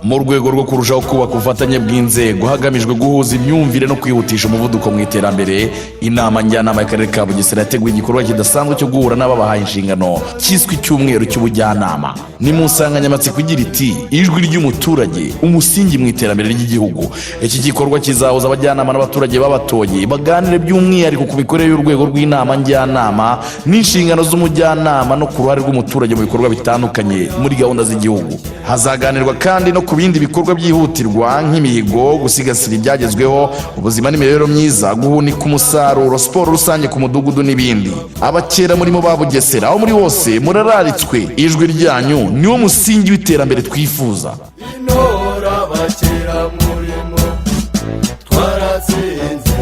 mu rwego rwo kurushaho kubaka ubufatanye bw'inzego hagamijwe guhuza imyumvire no kwihutisha umuvuduko mu iterambere, inama njyanama y'akarere ka Bugesera yateguye igikorwa kidasanzwe cyo guhura n'ababahaye inshingano cyiswe icyumweru cy'ubujyanama. Ni mu nsanganyamatsiko igira iti ijwi ry'umuturage umusingi mu iterambere ry'igihugu. Iki gikorwa kizahuza abajyanama n'abaturage babatoye baganire by'umwihariko ku mikorere y'urwego rw'inama njyanama n'inshingano z'umujyanama no ku ruhare rw'umuturage mu bikorwa bitandukanye muri gahunda z'igihugu. Hazaganirwa kandi no ku bindi bikorwa byihutirwa nk'imihigo, gusigasira ibyagezweho, ubuzima n'imibereho myiza, guhunika umusaruro, siporo rusange ku mudugudu n'ibindi. Abakera murimo ba Bugesera aho muri hose murararitswe, ijwi ryanyu niwo musingi w'iterambere twifuza. Inora bakera murimo twaratsinze.